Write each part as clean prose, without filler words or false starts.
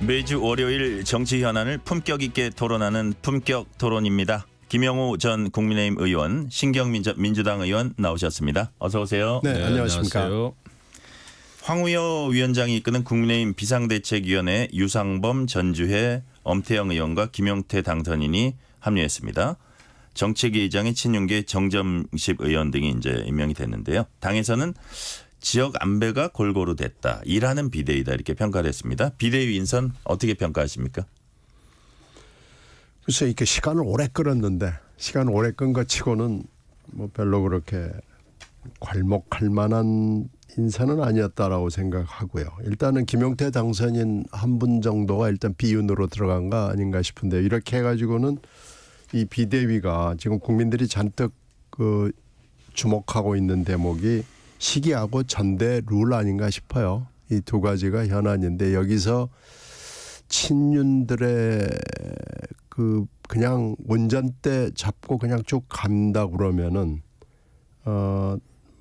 매주 월요일 정치 현안을 품격 있게 토론하는 품격 토론입니다. 김영우 전 국민의힘 의원, 신경민 전 민주당 의원 나오셨습니다. 어서 오세요. 네, 안녕하십니까. 안녕하세요. 황우여 위원장이 이끄는 국민의힘 비상대책위원회 유상범, 전주혜, 엄태영 의원과 김용태 당선인이 합류했습니다. 정책위 의장인 친윤계 정점식 의원 등이 이제 임명이 됐는데요. 당에서는 지역 안배가 골고루 됐다. 일하는 비대위다 이렇게 평가를 했습니다. 비대위 인선 어떻게 평가하십니까? 글쎄 이렇게 시간을 오래 끌었는데 시간 오래 끈 것 치고는 뭐 별로 그렇게 괄목할 만한 인선은 아니었다라고 생각하고요. 일단은 김용태 당선인 한 분 정도가 일단 비윤으로 들어간 거 아닌가 싶은데 이렇게 해가지고는 이 비대위가 지금 국민들이 잔뜩 주목하고 있는 대목이 시기하고 전대 룰 아닌가 싶어요. 이 두 가지가 현안인데 여기서 친윤들의 그냥 운전대 잡고 그냥 쭉 간다 그러면은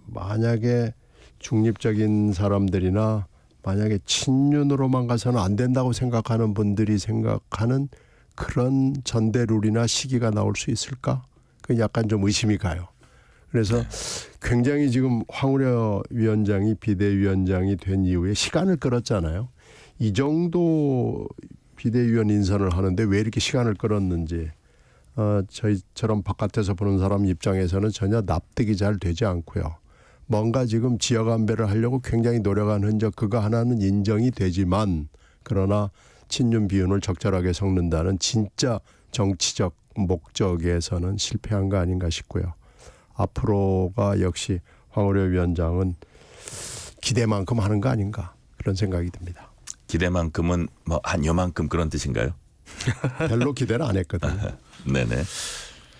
만약에 중립적인 사람들이나 만약에 친윤으로만 가서는 안 된다고 생각하는 분들이 생각하는 그런 전대 룰이나 시기가 나올 수 있을까? 그 약간 좀 의심이 가요. 그래서 굉장히 지금 황우여 위원장이 비대위원장이 된 이후에 시간을 끌었잖아요. 이 정도 비대위원 인선을 하는데 왜 이렇게 시간을 끌었는지 저희처럼 바깥에서 보는 사람 입장에서는 전혀 납득이 잘 되지 않고요. 뭔가 지금 지역 안배를 하려고 굉장히 노력한 흔적 그거 하나는 인정이 되지만 그러나 친윤 비윤을 적절하게 섞는다는 진짜 정치적 목적에서는 실패한 거 아닌가 싶고요. 앞으로가 역시 황우여 위원장은 기대만큼 하는 거 아닌가 그런 생각이 듭니다. 기대만큼은 뭐 한 요만큼 그런 뜻인가요? 별로 기대를 안 했거든요. 네네.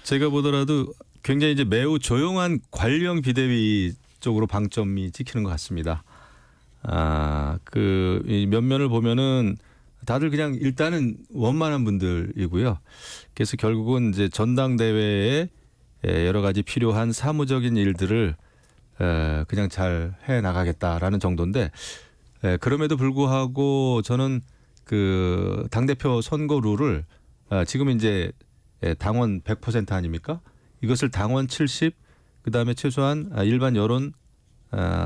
제가 보더라도 굉장히 이제 매우 조용한 관령 비대위 쪽으로 방점이 찍히는 것 같습니다. 이 면면을 보면은 다들 그냥 일단은 원만한 분들이고요. 그래서 결국은 이제 전당대회에 여러 가지 필요한 사무적인 일들을 그냥 잘 해 나가겠다라는 정도인데 그럼에도 불구하고 저는 그 당대표 선거 룰을 지금 이제 당원 100% 아닙니까? 이것을 당원 70 그다음에 최소한 일반 여론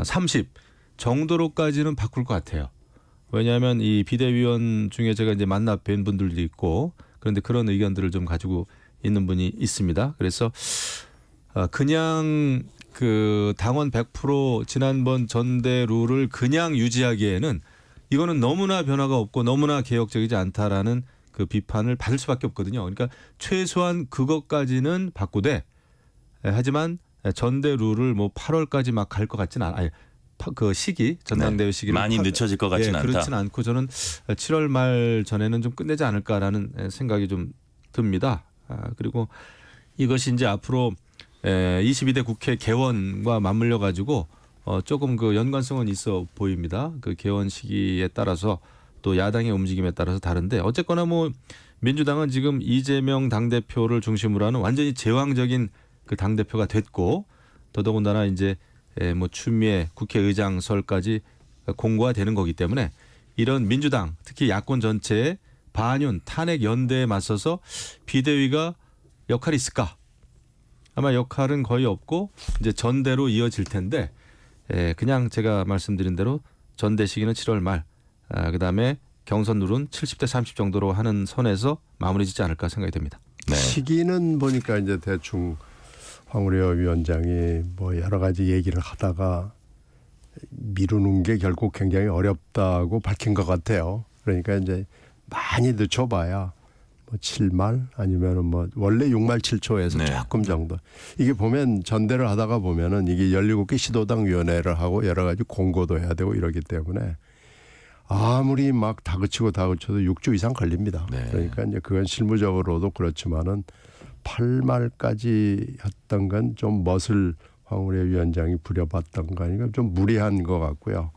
30 정도로까지는 바꿀 것 같아요. 왜냐하면 이 비대위원 중에 제가 이제 만나 뵌 분들도 있고 그런데 그런 의견들을 좀 가지고 있는 분이 있습니다. 그래서 그냥 그 당원 100% 지난번 전대 룰을 그냥 유지하기에는 이거는 너무나 변화가 없고 너무나 개혁적이지 않다라는 그 비판을 받을 수밖에 없거든요. 그러니까 최소한 그것까지는 바꾸되 하지만 전대 룰을 뭐 8월까지 막 갈 것 같지는 않아요. 그 시기 전당대회 시기를 많이 늦춰질 것 같지는 않다. 그렇지는 않고 저는 7월 말 전에는 좀 끝내지 않을까라는 생각이 좀 듭니다. 그리고 이것이 이제 앞으로 22대 국회 개원과 맞물려 가지고 조금 그 연관성은 있어 보입니다. 그 개원 시기에 따라서 또 야당의 움직임에 따라서 다른데 어쨌거나 뭐 민주당은 지금 이재명 당대표를 중심으로 하는 완전히 제왕적인 그 당대표가 됐고 더더군다나 이제 뭐 추미애 국회의장설까지 공고가 되는 거기 때문에 이런 민주당 특히 야권 전체의 반윤 탄핵 연대에 맞서서 비대위가 역할이 있을까? 아마 역할은 거의 없고 이제 전대로 이어질 텐데 그냥 제가 말씀드린 대로 전대 시기는 7월 말 그다음에 경선 룰은 70대 30 정도로 하는 선에서 마무리 짓지 않을까 생각이 됩니다. 네. 시기는 보니까 이제 대충 황우여 위원장이 뭐 여러 가지 얘기를 하다가 미루는 게 결국 굉장히 어렵다고 밝힌 것 같아요. 그러니까 이제 많이 늦춰봐야 뭐 7말 아니면은 뭐 원래 6말 7초에서 네. 조금 정도. 이게 보면 전대를 하다가 보면은 이게 17개 시도당 위원회를 하고 여러 가지 공고도 해야 되고 이러기 때문에 아무리 막 다그치고 다그쳐도 6주 이상 걸립니다. 네. 그러니까 이제 그건 실무적으로도 그렇지만은 8말까지 했던 건 좀 멋을 황우여 위원장이 부려봤던 거 아닌가 좀 무리한 것 같고요.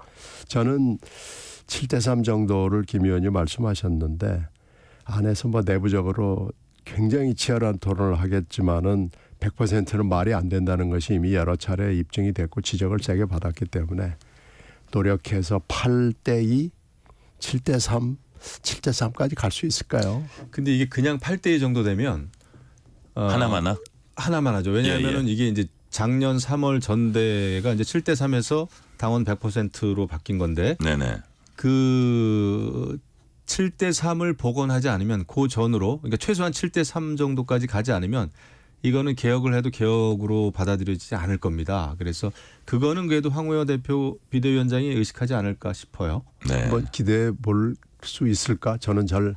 저는 7대 3 정도를 김 의원이 말씀하셨는데 안에서 뭐 내부적으로 굉장히 치열한 토론을 하겠지만은 100%는 말이 안 된다는 것이 이미 여러 차례 입증이 됐고 지적을 세게 받았기 때문에 노력해서 8대 2, 7대 3 7대 3까지 갈 수 있을까요? 근데 이게 그냥 8대2 정도 되면 하나만 하나만 하죠. 왜냐하면은 이게 이제 작년 3월 전대가 이제 7대 3에서 당원 100%로 바뀐 건데 네네. 그 7대 3을 복원하지 않으면 그 전으로 그러니까 최소한 7대 3 정도까지 가지 않으면 이거는 개혁을 해도 개혁으로 받아들여지지 않을 겁니다. 그래서 그거는 그래도 황우여 대표 비대위원장이 의식하지 않을까 싶어요. 네. 한번 기대해 볼 수 있을까? 저는 잘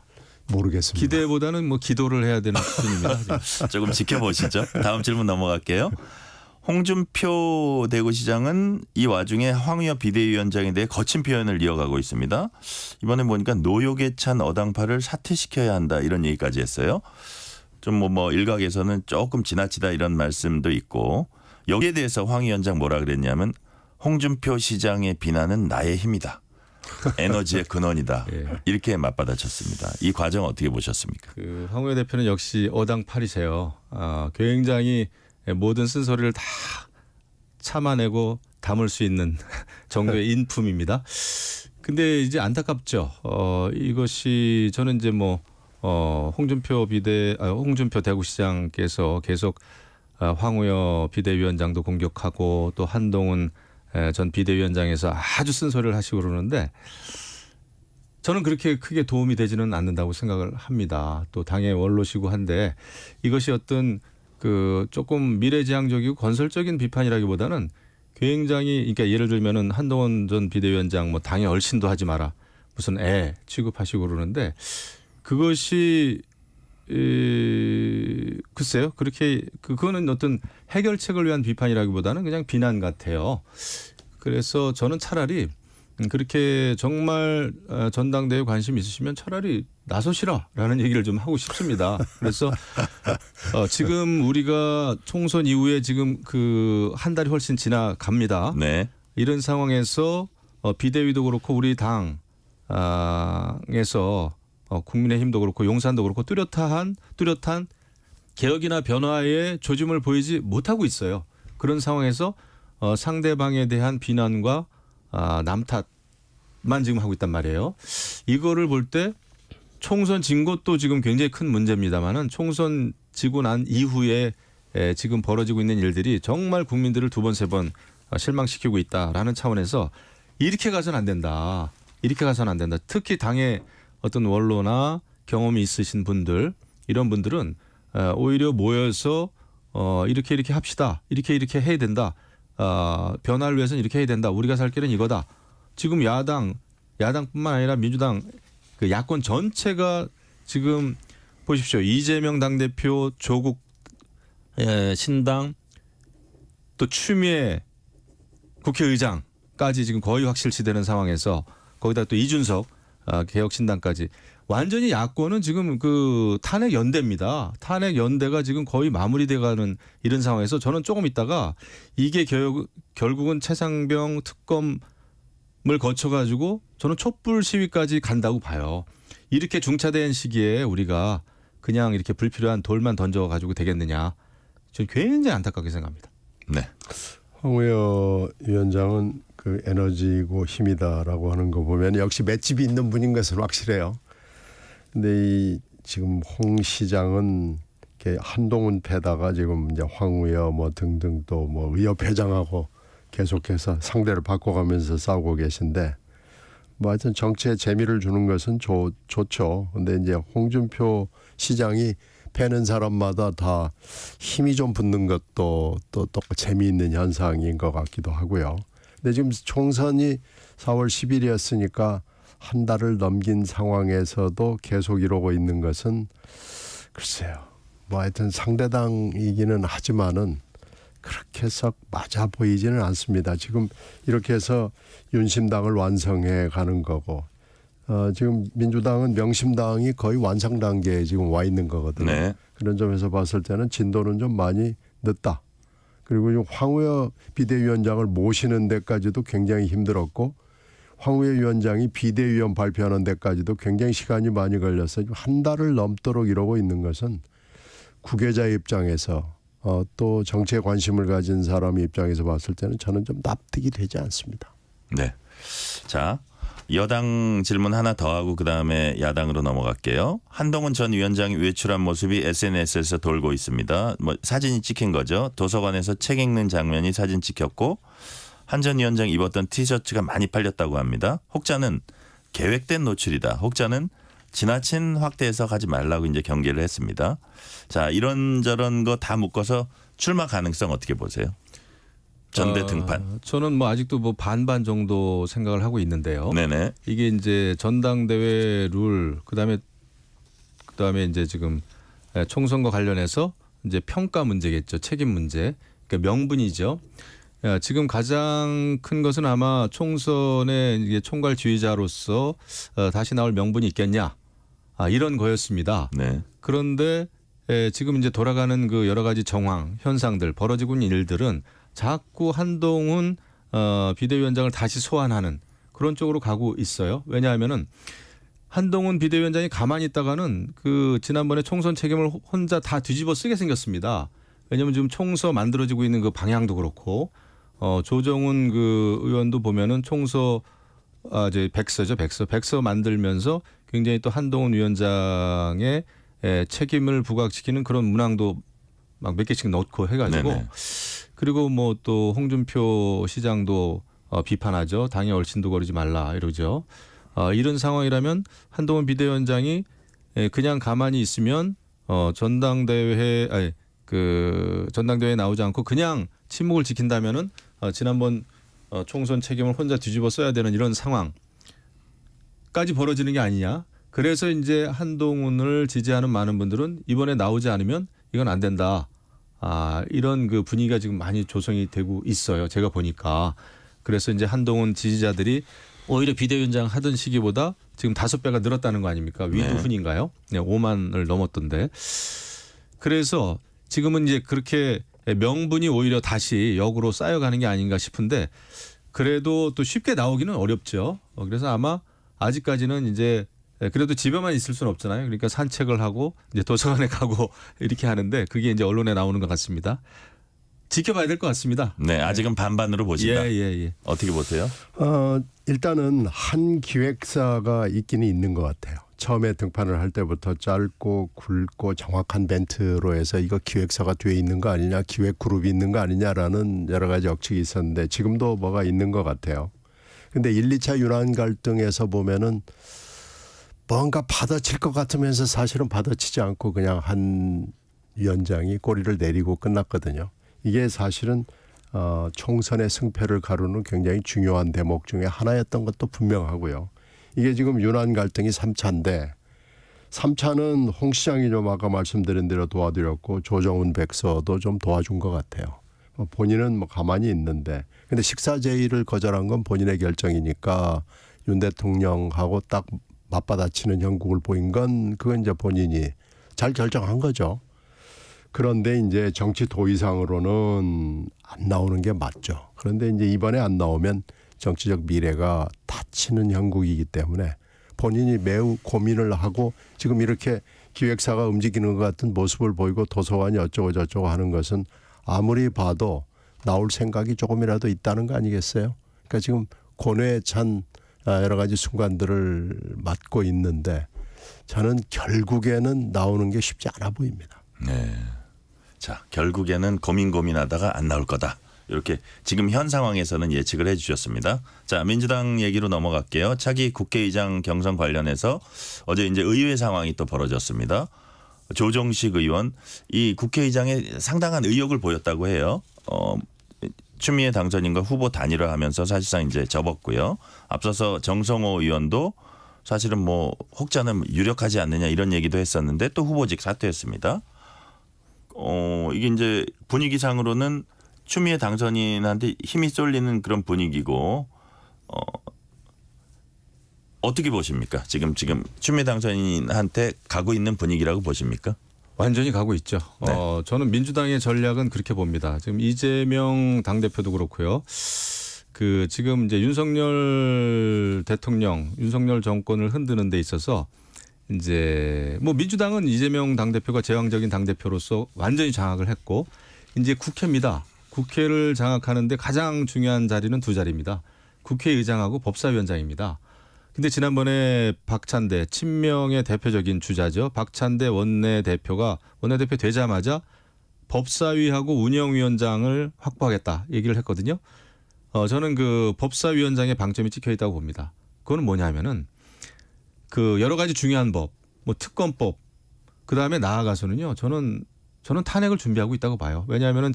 모르겠습니다. 기대보다는 뭐 기도를 해야 되는 수준입니다. 조금 지켜보시죠. 다음 질문 넘어갈게요. 홍준표 대구시장은 이 와중에 황우여 비대위원장에 대해 거친 표현을 이어가고 있습니다. 이번에 보니까 노욕에 찬 어당파를 사퇴시켜야 한다 이런 얘기까지 했어요. 좀 뭐 일각에서는 조금 지나치다 이런 말씀도 있고 여기에 대해서 황 위원장 뭐라 그랬냐면 홍준표 시장의 비난은 나의 힘이다. 에너지의 근원이다. 예. 이렇게 맞받아쳤습니다. 이 과정 어떻게 보셨습니까? 그 황우여 대표는 역시 어당팔이세요. 굉장히 모든 쓴소리를 다 참아내고 담을 수 있는 정도의 인품입니다. 근데 이제 안타깝죠. 이것이 저는 이제 뭐 홍준표 대구시장께서 계속 황우여 비대위원장도 공격하고 또 한동훈 전 비대위원장에서 아주 쓴소리를 하시고 그러는데 저는 그렇게 크게 도움이 되지는 않는다고 생각을 합니다. 또 당의 원로시고 한데 이것이 어떤 그 조금 미래지향적이고 건설적인 비판이라기보다는 굉장히 그러니까 예를 들면은 한동훈 전 비대위원장 뭐 당에 얼씬도 하지 마라 무슨 애 취급하시고 그러는데 그것이 글쎄요 그렇게 그거는 어떤 해결책을 위한 비판이라기보다는 그냥 비난 같아요. 그래서 저는 차라리 그렇게 정말 전당대회 관심 있으시면 차라리 나서시라라는 얘기를 좀 하고 싶습니다. 그래서 지금 우리가 총선 이후에 지금 그 한 달이 훨씬 지나갑니다. 네. 이런 상황에서 비대위도 그렇고 우리 당에서 국민의힘도 그렇고 용산도 그렇고 뚜렷한 개혁이나 변화의 조짐을 보이지 못하고 있어요. 그런 상황에서 상대방에 대한 비난과 남탓만 지금 하고 있단 말이에요. 이거를 볼 때 총선 진 것도 지금 굉장히 큰 문제입니다만은 총선 지고 난 이후에 지금 벌어지고 있는 일들이 정말 국민들을 두 번, 세 번 실망시키고 있다라는 차원에서 이렇게 가서는 안 된다. 이렇게 가서는 안 된다. 특히 당의 어떤 원로나 경험이 있으신 분들 이런 분들은 오히려 모여서 이렇게 합시다. 이렇게 해야 된다. 변화를 위해서는 이렇게 해야 된다. 우리가 살 길은 이거다. 지금 야당뿐만 아니라 민주당 그 야권 전체가 지금 보십시오. 이재명 당대표, 조국 신당 또 추미애 국회의장까지 지금 거의 확실시되는 상황에서 거기다 또 이준석 개혁신당까지 완전히 야권은 지금 그 탄핵 연대입니다. 탄핵 연대가 지금 거의 마무리돼가는 이런 상황에서 저는 조금 있다가 이게 결국은 최상병 특검을 거쳐가지고 저는 촛불 시위까지 간다고 봐요. 이렇게 중차대한 시기에 우리가 그냥 이렇게 불필요한 돌만 던져가지고 되겠느냐. 저는 굉장히 안타깝게 생각합니다. 네. 황우여 위원장은 그 에너지고 힘이다라고 하는 거 보면 역시 맷집이 있는 분인 것은 확실해요. 근데 이 지금 홍 시장은 이렇게 한동훈 패다가 지금 이제 황우여 뭐 등등 또 뭐 의협 회장하고 계속해서 상대를 바꿔가면서 싸우고 계신데 뭐 하여튼 정치에 재미를 주는 것은 좋죠. 근데 이제 홍준표 시장이 패는 사람마다 다 힘이 좀 붙는 것도 또 재미있는 현상인 것 같기도 하고요. 근데 지금 총선이 4월 10일이었으니까 한 달을 넘긴 상황에서도 계속 이러고 있는 것은 글쎄요. 뭐 하여튼 상대당이기는 하지만은 그렇게 썩 맞아 보이지는 않습니다. 지금 이렇게 해서 윤심당을 완성해 가는 거고 지금 민주당은 명심당이 거의 완성 단계에 지금 와 있는 거거든요. 네. 그런 점에서 봤을 때는 진도는 좀 많이 늦다. 그리고 지금 황우여 비대위원장을 모시는 데까지도 굉장히 힘들었고 황우여 위원장이 비대위원 발표하는 데까지도 굉장히 시간이 많이 걸려서 한 달을 넘도록 이러고 있는 것은 구계자의 입장에서 또 정치에 관심을 가진 사람의 입장에서 봤을 때는 저는 좀 납득이 되지 않습니다. 네. 자, 여당 질문 하나 더 하고 그다음에 야당으로 넘어갈게요. 한동훈 전 위원장이 외출한 모습이 SNS에서 돌고 있습니다. 뭐 사진이 찍힌 거죠. 도서관에서 책 읽는 장면이 사진 찍혔고 한 전 위원장이 입었던 티셔츠가 많이 팔렸다고 합니다. 혹자는 계획된 노출이다. 혹자는 지나친 확대 해석하지 말라고 이제 경계를 했습니다. 자, 이런저런 거 다 묶어서 출마 가능성 어떻게 보세요? 전대 등판. 저는 뭐 아직도 뭐 반반 정도 생각을 하고 있는데요. 네네. 이게 이제 전당대회 룰 그다음에 이제 지금 총선과 관련해서 이제 평가 문제겠죠. 책임 문제. 그러니까 명분이죠. 지금 가장 큰 것은 아마 총선의 이게 총괄 지휘자로서 다시 나올 명분이 있겠냐. 이런 거였습니다. 네. 그런데 지금 이제 돌아가는 그 여러 가지 정황, 현상들, 벌어지고 있는 일들은 자꾸 한동훈 비대위원장을 다시 소환하는 그런 쪽으로 가고 있어요. 왜냐하면은 한동훈 비대위원장이 가만히 있다가는 그 지난번에 총선 책임을 혼자 다 뒤집어 쓰게 생겼습니다. 왜냐하면 지금 총서 만들어지고 있는 그 방향도 그렇고 조정훈 그 의원도 보면은 총서 이제 백서 만들면서 굉장히 또 한동훈 위원장의 책임을 부각시키는 그런 문항도 막 몇 개씩 넣고 해가지고 네네. 그리고 뭐 또 홍준표 시장도 비판하죠. 당에 얼씬도 거리지 말라 이러죠. 이런 상황이라면 한동훈 비대위원장이 그냥 가만히 있으면 전당대회에 나오지 않고 그냥 침묵을 지킨다면은 지난번 총선 책임을 혼자 뒤집어 써야 되는 이런 상황까지 벌어지는 게 아니냐. 그래서 이제 한동훈을 지지하는 많은 분들은 이번에 나오지 않으면 이건 안 된다. 이런 그 분위기가 지금 많이 조성이 되고 있어요. 제가 보니까. 그래서 이제 한동훈 지지자들이 오히려 비대위원장 하던 시기보다 지금 5배가 늘었다는 거 아닙니까? 위두훈인가요? 네, 5만을 넘었던데. 그래서 지금은 이제 그렇게 명분이 오히려 다시 역으로 쌓여가는 게 아닌가 싶은데 그래도 또 쉽게 나오기는 어렵죠. 그래서 아마 아직까지는 이제 그래도 집에만 있을 수는 없잖아요. 그러니까 산책을 하고 이제 도서관에 가고 이렇게 하는데 그게 이제 언론에 나오는 것 같습니다. 지켜봐야 될 것 같습니다. 네, 아직은 반반으로 보신다. 예. 어떻게 보세요? 일단은 한 기획사가 있기는 있는 것 같아요. 처음에 등판을 할 때부터 짧고 굵고 정확한 멘트로 해서 이거 기획사가 뒤에 있는 거 아니냐, 기획 그룹이 있는 거 아니냐라는 여러 가지 억측이 있었는데 지금도 뭐가 있는 것 같아요. 근데 1, 2차 윤한 갈등에서 보면은 뭔가 받아칠 것 같으면서 사실은 받아치지 않고 그냥 한 위원장이 꼬리를 내리고 끝났거든요. 이게 사실은 총선의 승패를 가르는 굉장히 중요한 대목 중에 하나였던 것도 분명하고요. 이게 지금 윤한 갈등이 3차인데 3차는 홍 시장이 좀 아까 말씀드린 대로 도와드렸고 조정훈 백서도 좀 도와준 것 같아요. 본인은 뭐 가만히 있는데 근데 식사 제의를 거절한 건 본인의 결정이니까 윤 대통령하고 딱 맞받아치는 형국을 보인 건 그건 이제 본인이 잘 결정한 거죠. 그런데 이제 정치 도의상으로는 안 나오는 게 맞죠. 그런데 이제 이번에 안 나오면 정치적 미래가 다치는 형국이기 때문에 본인이 매우 고민을 하고 지금 이렇게 기획사가 움직이는 것 같은 모습을 보이고 도서관이 어쩌고 저쩌고 하는 것은 아무리 봐도 나올 생각이 조금이라도 있다는 거 아니겠어요? 그러니까 지금 고뇌에 찬 여러 가지 순간들을 맞고 있는데 저는 결국에는 나오는 게 쉽지 않아 보입니다. 네. 자, 결국에는 고민하다가 안 나올 거다. 이렇게 지금 현 상황에서는 예측을 해 주셨습니다. 자, 민주당 얘기로 넘어갈게요. 차기 국회의장 경선 관련해서 어제 이제 의회 상황이 또 벌어졌습니다. 조정식 의원 이 국회의장에 상당한 의욕을 보였다고 해요. 추미애 당선인과 후보 단일화하면서 사실상 이제 접었고요. 앞서서 정성호 의원도 사실은 뭐 혹자는 유력하지 않느냐 이런 얘기도 했었는데 또 후보직 사퇴했습니다. 이게 이제 분위기상으로는 추미애 당선인한테 힘이 쏠리는 그런 분위기고 어떻게 보십니까? 지금 추미애 당선인한테 가고 있는 분위기라고 보십니까? 완전히 가고 있죠. 네. 저는 민주당의 전략은 그렇게 봅니다. 지금 이재명 당대표도 그렇고요. 그 지금 이제 윤석열 대통령, 윤석열 정권을 흔드는 데 있어서 이제 뭐 민주당은 이재명 당대표가 제왕적인 당대표로서 완전히 장악을 했고 이제 국회입니다. 국회를 장악하는데 가장 중요한 자리는 두 자리입니다. 국회의장하고 법사위원장입니다. 근데 지난번에 박찬대 친명의 대표적인 주자죠. 박찬대 원내대표 되자마자 법사위하고 운영위원장을 확보하겠다 얘기를 했거든요. 저는 그 법사위원장의 방점이 찍혀 있다고 봅니다. 그거는 뭐냐면은 그 여러 가지 중요한 법, 뭐 특검법, 그 다음에 나아가서는요. 저는 탄핵을 준비하고 있다고 봐요. 왜냐하면은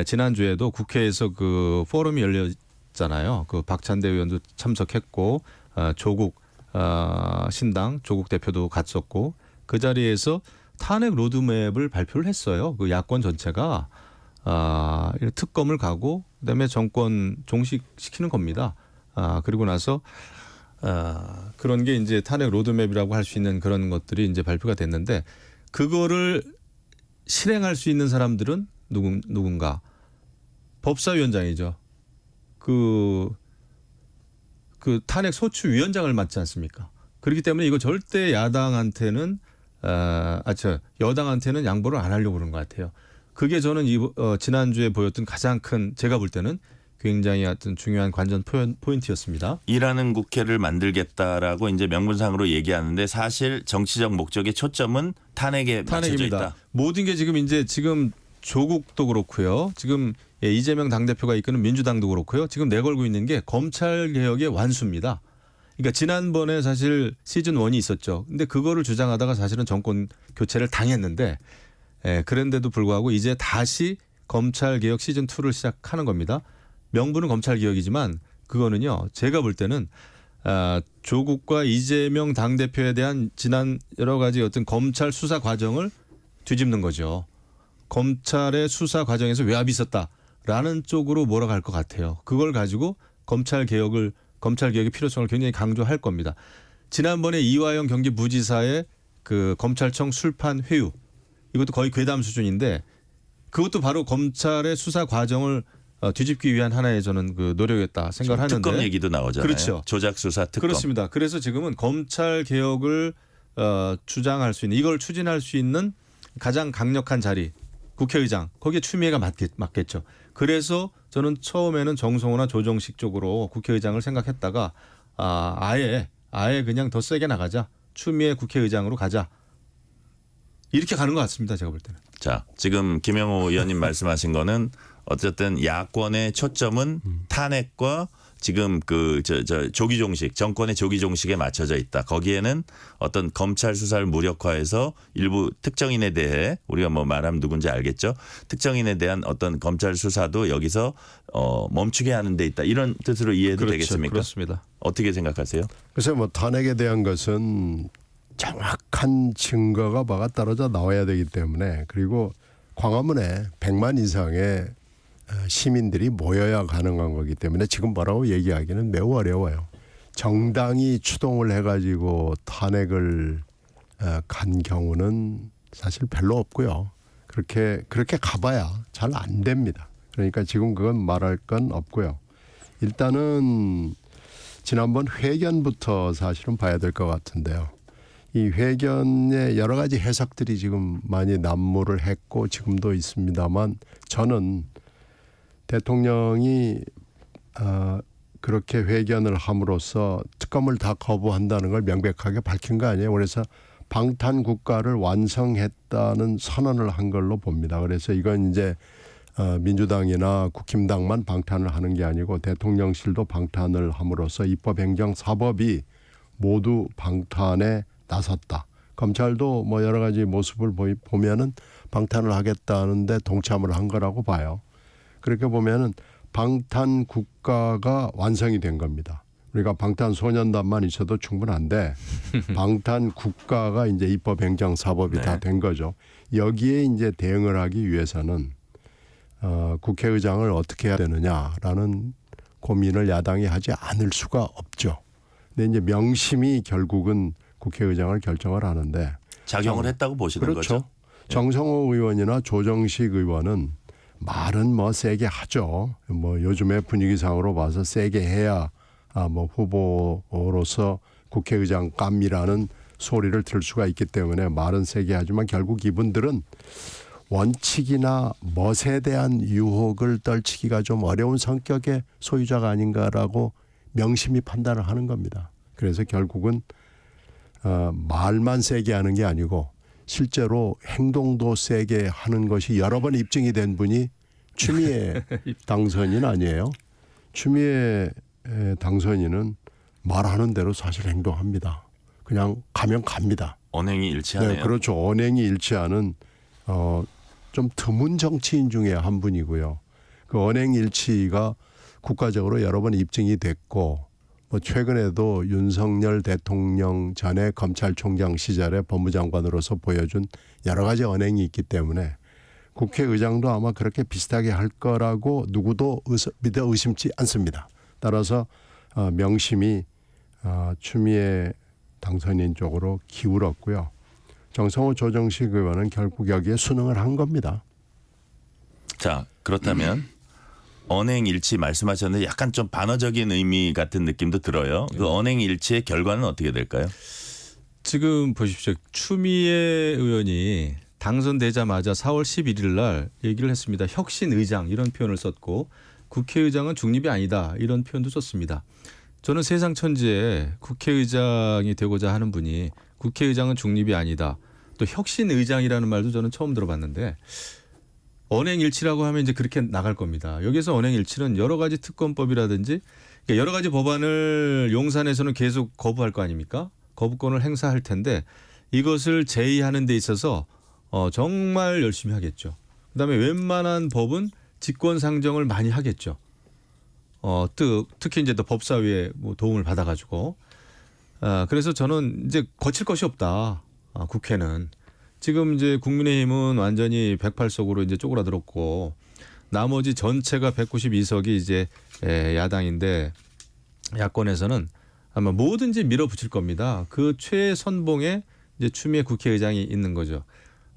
지난주에도 국회에서 그 포럼이 열렸잖아요. 그 박찬대 의원도 참석했고 조국 신당 조국 대표도 갔었고 그 자리에서 탄핵 로드맵을 발표를 했어요. 그 야권 전체가 특검을 가고 그다음에 정권 종식시키는 겁니다. 그리고 나서 그런 게 이제 탄핵 로드맵이라고 할 수 있는 그런 것들이 이제 발표가 됐는데 그거를 실행할 수 있는 사람들은 누군가 법사위원장이죠. 그 탄핵 소추위원장을 맡지 않습니까? 그렇기 때문에 이거 절대 여당한테는 양보를 안 하려고 그러는 것 같아요. 그게 저는 지난주에 보였던 가장 큰 제가 볼 때는 굉장히 하여튼 중요한 관전 포인트였습니다. 일하는 국회를 만들겠다라고 이제 명분상으로 얘기하는데 사실 정치적 목적의 초점은 탄핵에 맞춰져 있다. 모든 게 지금 조국도 그렇고요. 지금 이재명 당대표가 이끄는 민주당도 그렇고요. 지금 내걸고 있는 게 검찰 개혁의 완수입니다. 그러니까 지난번에 사실 시즌 1이 있었죠. 근데 그거를 주장하다가 사실은 정권 교체를 당했는데 그런데도 불구하고 이제 다시 검찰 개혁 시즌 2를 시작하는 겁니다. 명분은 검찰 개혁이지만 그거는요. 제가 볼 때는 조국과 이재명 당대표에 대한 지난 여러 가지 어떤 검찰 수사 과정을 뒤집는 거죠. 검찰의 수사 과정에서 외압이 있었다라는 쪽으로 몰아갈 것 같아요. 그걸 가지고 검찰 개혁의 필요성을 굉장히 강조할 겁니다. 지난번에 이화영 경기부지사의 그 검찰청 술판 회유 이것도 거의 괴담 수준인데 그것도 바로 검찰의 수사 과정을 뒤집기 위한 하나의 저는 그 노력이었다 생각을 하는데 특검 얘기도 나오잖아요. 그렇죠. 조작 수사 특검. 그렇습니다. 그래서 지금은 검찰 개혁을 주장할 수 있는 이걸 추진할 수 있는 가장 강력한 자리 국회의장 거기에 추미애가 맞겠죠. 그래서 저는 처음에는 정성호나 조정식 쪽으로 국회의장을 생각했다가 아예 그냥 더 세게 나가자. 추미애 국회의장으로 가자. 이렇게 가는 것 같습니다. 제가 볼 때는. 자, 지금 김영호 의원님 말씀하신 거는 어쨌든 야권의 초점은 탄핵과 지금 조기종식 정권의 조기종식에 맞춰져 있다. 거기에는 어떤 검찰 수사를 무력화해서 일부 특정인에 대해 우리가 뭐 말하면 누군지 알겠죠. 특정인에 대한 어떤 검찰 수사도 여기서 멈추게 하는 데 있다. 이런 뜻으로 이해해도 그렇죠. 되겠습니까? 그렇습니다. 어떻게 생각하세요? 그래서 뭐 탄핵에 대한 것은 정확한 증거가 뭐가 떨어져 나와야 되기 때문에 그리고 광화문에 100만 이상의 시민들이 모여야 가능한 거기 때문에 지금 뭐라고 얘기하기는 매우 어려워요. 정당이 추동을 해가지고 탄핵을 간 경우는 사실 별로 없고요. 그렇게 가봐야 잘 안 됩니다. 그러니까 지금 그건 말할 건 없고요. 일단은 지난번 회견부터 사실은 봐야 될 것 같은데요. 이 회견의 여러 가지 해석들이 지금 많이 난무를 했고 지금도 있습니다만 저는 대통령이 그렇게 회견을 함으로써 특검을 다 거부한다는 걸 명백하게 밝힌 거 아니에요. 그래서 방탄 국가를 완성했다는 선언을 한 걸로 봅니다. 그래서 이건 이제 민주당이나 국힘당만 방탄을 하는 게 아니고 대통령실도 방탄을 함으로써 입법행정 사법이 모두 방탄에 나섰다. 검찰도 뭐 여러 가지 모습을 보면은 방탄을 하겠다는데 동참을 한 거라고 봐요. 그렇게 보면은 방탄 국가가 완성이 된 겁니다. 우리가 방탄소년단만 있어도 충분한데 방탄 국가가 이제 입법행정사법이 다 된 거죠. 여기에 이제 대응을 하기 위해서는 국회의장을 어떻게 해야 되느냐라는 고민을 야당이 하지 않을 수가 없죠. 근데 이제 명심이 결국은 국회의장을 결정을 하는데 작용을 했다고 보시는 그렇죠. 거죠? 정성호 의원이나 조정식 의원은 말은 뭐 세게 하죠. 뭐 요즘의 분위기상으로 봐서 세게 해야 뭐 후보로서 국회의장 감이라는 소리를 들을 수가 있기 때문에 말은 세게 하지만 결국 이분들은 원칙이나 멋에 대한 유혹을 떨치기가 좀 어려운 성격의 소유자가 아닌가라고 명심이 판단을 하는 겁니다. 그래서 결국은 말만 세게 하는 게 아니고 실제로 행동도 세게 하는 것이 여러 번 입증이 된 분이 추미애 당선인 아니에요. 추미애 당선인은 말하는 대로 사실 행동합니다. 그냥 가면 갑니다. 언행이 일치하네요. 네, 그렇죠. 언행이 일치하는 좀 드문 정치인 중에 한 분이고요. 그 언행 일치가 국가적으로 여러 번 입증이 됐고 뭐 최근에도 윤석열 대통령 전에 검찰총장 시절에 법무장관으로서 보여준 여러 가지 언행이 있기 때문에 국회의장도 아마 그렇게 비슷하게 할 거라고 누구도 믿어 의심치 않습니다. 따라서 명심이 추미애 당선인 쪽으로 기울었고요. 정성호 조정식 의원은 결국 여기에 순응을 한 겁니다. 자, 그렇다면 언행 일치 말씀하셨는데 약간 좀 반어적인 의미 같은 느낌도 들어요. 그 언행 일치의 결과는 어떻게 될까요? 지금 보십시오. 추미애 의원이 당선되자마자 4월 11일 날 얘기를 했습니다. 혁신의장 이런 표현을 썼고 국회의장은 중립이 아니다 이런 표현도 썼습니다. 저는 세상 천지에 국회의장이 되고자 하는 분이 국회의장은 중립이 아니다. 또 혁신의장이라는 말도 저는 처음 들어봤는데 언행일치라고 하면 이제 그렇게 나갈 겁니다. 여기서 언행일치는 여러 가지 특검법이라든지 여러 가지 법안을 용산에서는 계속 거부할 거 아닙니까? 거부권을 행사할 텐데 이것을 제의하는 데 있어서 정말 열심히 하겠죠. 그다음에 웬만한 법은 직권 상정을 많이 하겠죠. 특히 이제 또 법사위에 뭐 도움을 받아가지고 그래서 저는 이제 거칠 것이 없다. 국회는 지금 이제 국민의힘은 완전히 108석으로 이제 쪼그라들었고 나머지 전체가 192석이 이제 야당인데 야권에서는 아마 뭐든지 밀어붙일 겁니다. 그 최선봉에 이제 추미애 국회의장이 있는 거죠.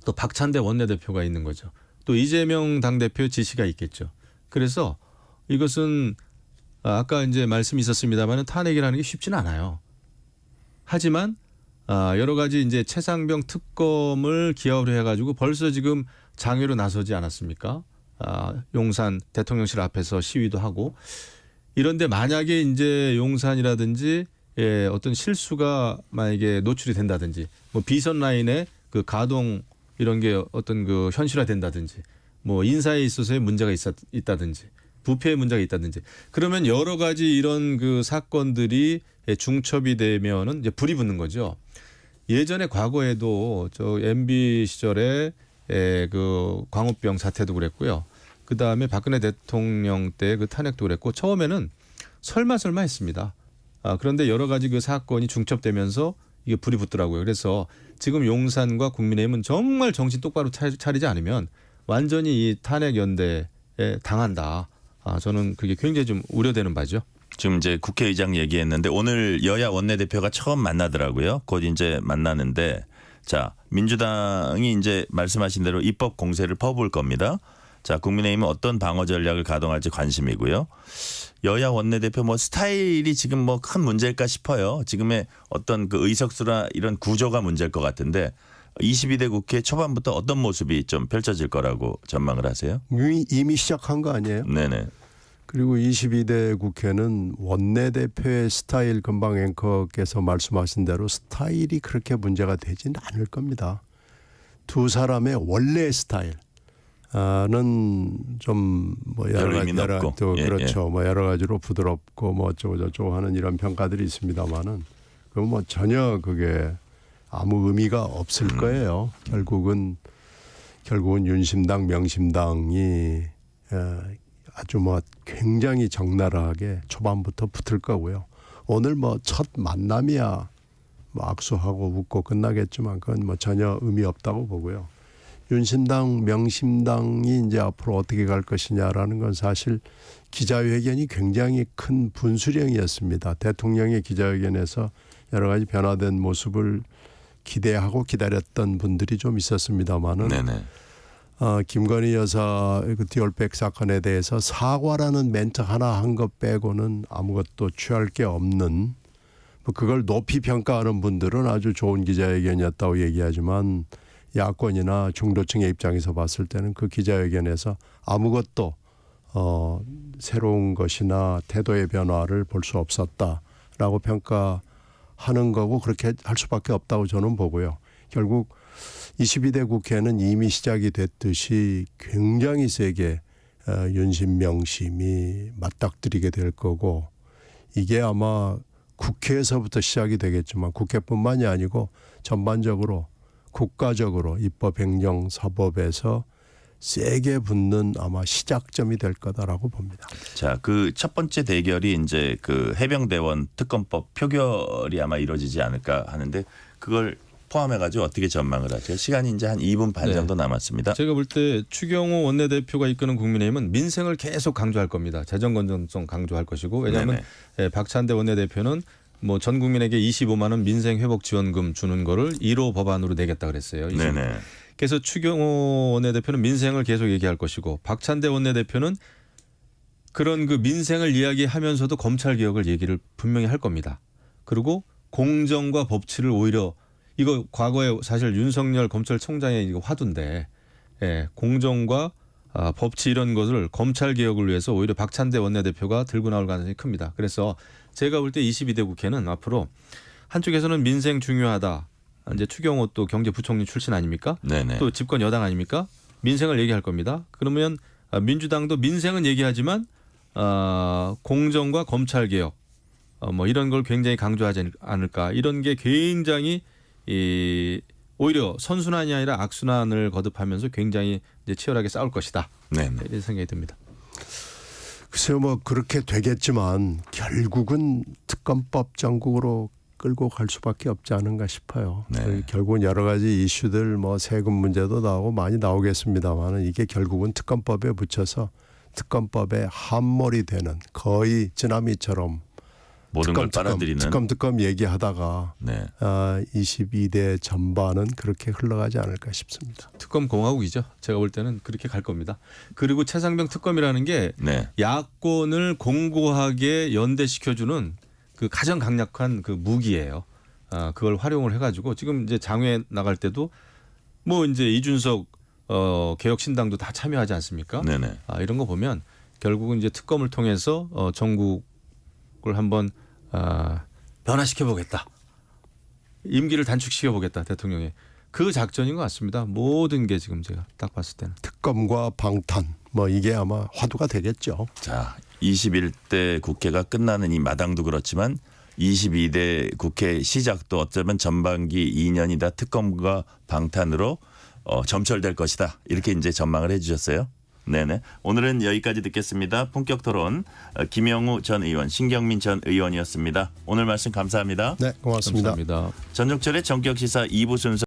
또 박찬대 원내대표가 있는 거죠. 또 이재명 당대표 지시가 있겠죠. 그래서 이것은 아까 이제 말씀이 있었습니다만 탄핵이라는 게 쉽지는 않아요. 하지만 여러 가지 이제 최상병 특검을 기하로 해가지고 벌써 지금 장외로 나서지 않았습니까? 용산 대통령실 앞에서 시위도 하고 이런데 만약에 이제 용산이라든지 어떤 실수가 만약에 노출이 된다든지 뭐 비선 라인의 그 가동 이런 게 어떤 그 현실화된다든지 뭐 인사에 있어서의 문제가 있다든지 부패의 문제가 있다든지 그러면 여러 가지 이런 그 사건들이 중첩이 되면은 이제 불이 붙는 거죠. 예전에 과거에도 저 MB 시절에 그 광우병 사태도 그랬고요. 그 다음에 박근혜 대통령 때 그 탄핵도 그랬고 처음에는 설마 했습니다. 그런데 여러 가지 그 사건이 중첩되면서 이게 불이 붙더라고요. 그래서 지금 용산과 국민의힘은 정말 정신 똑바로 차리지 않으면 완전히 이 탄핵 연대에 당한다. 저는 그게 굉장히 좀 우려되는 바죠. 지금 이제 국회의장 얘기했는데 오늘 여야 원내대표가 처음 만나더라고요. 곧 이제 만나는데 자, 민주당이 이제 말씀하신 대로 입법 공세를 퍼부을 겁니다. 자, 국민의힘은 어떤 방어 전략을 가동할지 관심이고요. 여야 원내대표 뭐 스타일이 지금 뭐 큰 문제일까 싶어요. 지금의 어떤 그 의석수나 이런 구조가 문제일 것 같은데 22대 국회 초반부터 어떤 모습이 좀 펼쳐질 거라고 전망을 하세요? 이미 시작한 거 아니에요? 네네. 그리고 22대 국회는 원내대표의 스타일 금방 앵커께서 말씀하신 대로 스타일이 그렇게 문제가 되지는 않을 겁니다. 두 사람의 원래 스타일은 좀 뭐 여러 가지 또 그렇죠. 뭐 여러 가지로 부드럽고 뭐 어쩌고 저쩌고 하는 이런 평가들이 있습니다만은 그 뭐 전혀 그게 아무 의미가 없을 거예요. 결국은 윤심당 명심당이 아주 뭐 굉장히 적나라하게 초반부터 붙을 거고요. 오늘 뭐 첫 만남이야 뭐 악수하고 웃고 끝나겠지만 그건 뭐 전혀 의미 없다고 보고요. 윤심당, 명심당이 이제 앞으로 어떻게 갈 것이냐라는 건 사실 기자회견이 굉장히 큰 분수령이었습니다. 대통령의 기자회견에서 여러 가지 변화된 모습을 기대하고 기다렸던 분들이 좀 있었습니다만은 김건희 여사 그 디올백 사건에 대해서 사과라는 멘트 하나 한 것 빼고는 아무것도 취할 게 없는 뭐 그걸 높이 평가하는 분들은 아주 좋은 기자회견이었다고 얘기하지만 야권이나 중도층의 입장에서 봤을 때는 그 기자회견에서 아무것도 새로운 것이나 태도의 변화를 볼 수 없었다라고 평가하는 거고 그렇게 할 수밖에 없다고 저는 보고요. 결국 22대 국회는 이미 시작이 됐듯이 굉장히 세게 윤심명심이 맞닥뜨리게 될 거고 이게 아마 국회에서부터 시작이 되겠지만 국회뿐만이 아니고 전반적으로 국가적으로 입법, 행정, 사법에서 세게 붙는 아마 시작점이 될 거다라고 봅니다. 자, 그 첫 번째 대결이 이제 그 해병대원 특검법 표결이 아마 이루어지지 않을까 하는데 그걸 포함해가지고 어떻게 전망을 하죠? 시간이 이제 한 2분 반 정도 남았습니다. 제가 볼 때 추경호 원내대표가 이끄는 국민의힘은 민생을 계속 강조할 겁니다. 재정 건전성 강조할 것이고 왜냐하면 박찬대 원내대표는 뭐 전 국민에게 25만 원 민생 회복 지원금 주는 거를 1호 법안으로 내겠다 그랬어요. 네네. 그래서 추경호 원내대표는 민생을 계속 얘기할 것이고 박찬대 원내대표는 그런 그 민생을 이야기하면서도 검찰 개혁을 얘기를 분명히 할 겁니다. 그리고 공정과 법치를 오히려 이거 과거에 사실 윤석열 검찰총장의 이거 화두인데 공정과 법치 이런 것을 검찰 개혁을 위해서 오히려 박찬대 원내대표가 들고 나올 가능성이 큽니다. 그래서 제가 볼 때 22대 국회는 앞으로 한쪽에서는 민생 중요하다. 이제 추경호 또 경제부총리 출신 아닙니까? 네네. 또 집권 여당 아닙니까? 민생을 얘기할 겁니다. 그러면 민주당도 민생은 얘기하지만 공정과 검찰 개혁 뭐 이런 걸 굉장히 강조하지 않을까. 이런 게 굉장히 오히려 선순환이 아니라 악순환을 거듭하면서 굉장히 이제 치열하게 싸울 것이다. 네네. 이런 생각이 듭니다. 글쎄요, 뭐 그렇게 되겠지만 결국은 특검법 전국으로 끌고 갈 수밖에 없지 않은가 싶어요. 네. 결국은 여러 가지 이슈들 뭐 세금 문제도 나오고 많이 나오겠습니다만 이게 결국은 특검법에 붙여서 특검법에 함몰이 되는 거의 쓰나미처럼 모든 걸 빨아들이는. 특검 얘기하다가 네. 22대 전반은 그렇게 흘러가지 않을까 싶습니다. 특검 공화국이죠. 제가 볼 때는 그렇게 갈 겁니다. 그리고 최상병 특검이라는 게 네. 야권을 공고하게 연대시켜주는 그 가장 강력한 그 무기예요. 그걸 활용을 해가지고 지금 이제 장외 나갈 때도 뭐 이제 이준석 개혁신당도 다 참여하지 않습니까? 네네. 이런 거 보면 결국은 이제 특검을 통해서 전국을 한번 변화시켜 보겠다. 임기를 단축시켜 보겠다. 대통령의 그 작전인 것 같습니다. 모든 게 지금 제가 딱 봤을 때는. 특검과 방탄 뭐 이게 아마 화두가 되겠죠. 자, 21대 국회가 끝나는 이 마당도 그렇지만 22대 국회 시작도 어쩌면 전반기 2년이다 특검과 방탄으로 점철될 것이다. 이렇게 이제 전망을 해 주셨어요. 네네. 오늘은 여기까지 듣겠습니다. 본격 토론 김영우 전 의원, 신경민 전 의원이었습니다. 오늘 말씀 감사합니다. 네, 고맙습니다. 감사합니다. 전종철의 전격시사 2부 순서